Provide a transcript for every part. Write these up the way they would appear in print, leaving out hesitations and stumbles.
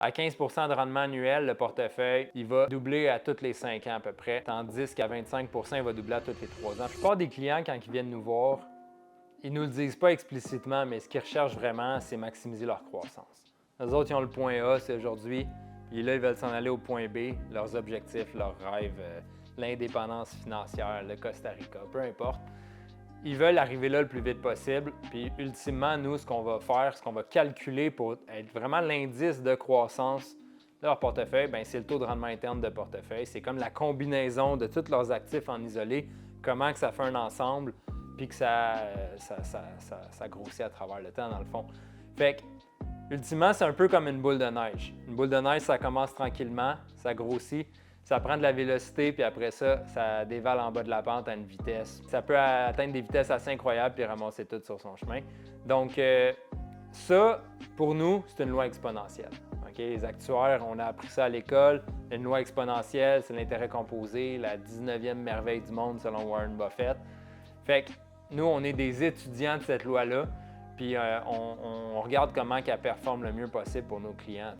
À 15 de rendement annuel, le portefeuille, il va doubler à tous les 5 ans à peu près, tandis qu'à 25 il va doubler à tous les 3 ans. La plupart des clients, quand ils viennent nous voir, ils ne nous le disent pas explicitement, mais ce qu'ils recherchent vraiment, c'est maximiser leur croissance. Les autres, ils ont le point A, c'est aujourd'hui, puis là, ils veulent s'en aller au point B, leurs objectifs, leurs rêves, l'indépendance financière, le Costa Rica, peu importe. Ils veulent arriver là le plus vite possible. Puis ultimement, nous, ce qu'on va faire, ce qu'on va calculer pour être vraiment l'indice de croissance de leur portefeuille, bien, c'est le taux de rendement interne de portefeuille. C'est comme la combinaison de tous leurs actifs en isolé, comment que ça fait un ensemble, puis que ça grossit à travers le temps, dans le fond. Fait que, ultimement, c'est un peu comme une boule de neige. Une boule de neige, ça commence tranquillement, ça grossit, ça prend de la vélocité, puis après ça, ça dévale en bas de la pente à une vitesse. Ça peut atteindre des vitesses assez incroyables puis ramasser tout sur son chemin. Donc, ça, pour nous, c'est une loi exponentielle. Okay? Les actuaires, on a appris ça à l'école. Une loi exponentielle, c'est l'intérêt composé, la 19e merveille du monde selon Warren Buffett. Fait que nous, on est des étudiants de cette loi-là. Puis on regarde comment elle performe le mieux possible pour nos clients.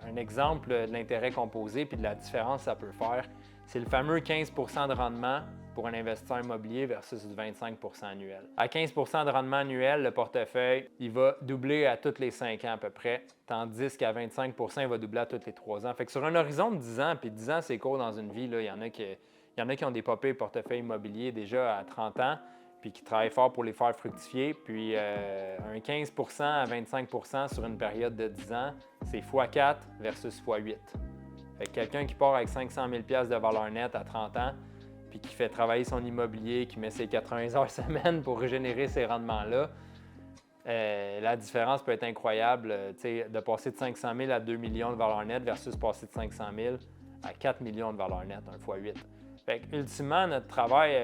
Un exemple de l'intérêt composé puis de la différence que ça peut faire, c'est le fameux 15 de rendement pour un investisseur immobilier versus du 25 annuel. À 15 de rendement annuel, le portefeuille, il va doubler à tous les 5 ans à peu près, tandis qu'à 25 il va doubler à tous les 3 ans. Fait que sur un horizon de 10 ans, puis 10 ans, c'est court dans une vie, là, il y en a qui ont des popés portefeuilles immobiliers déjà à 30 ans, puis qui travaillent fort pour les faire fructifier. Puis un 15 à 25 sur une période de 10 ans, c'est x4 versus x8. Fait que quelqu'un qui part avec 500 000 $ de valeur nette à 30 ans, puis qui fait travailler son immobilier, qui met ses 80 heures semaine pour régénérer ces rendements-là, la différence peut être incroyable, de passer de 500 000 à 2 millions de valeur nette versus passer de 500 000 à 4 millions de valeur nette, un x8. Fait que, ultimement, notre travail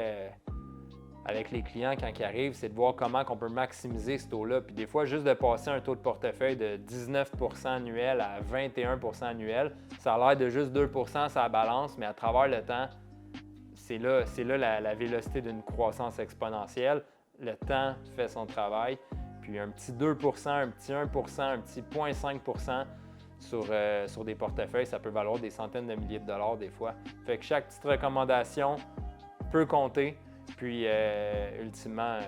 avec les clients quand ils arrivent, c'est de voir comment on peut maximiser ce taux-là. Puis des fois, juste de passer un taux de portefeuille de 19 annuel à 21 annuel, ça a l'air de juste 2 sur la balance, mais à travers le temps, c'est là la vélocité d'une croissance exponentielle. Le temps fait son travail. Puis un petit 2 un petit 1 un petit 0,5 sur des portefeuilles, ça peut valoir des centaines de milliers de dollars des fois. Fait que chaque petite recommandation peut compter. Puis, ultimement,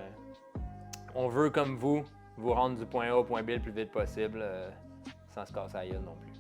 on veut, comme vous rendre du point A au point B le plus vite possible, sans se casser la gueule non plus.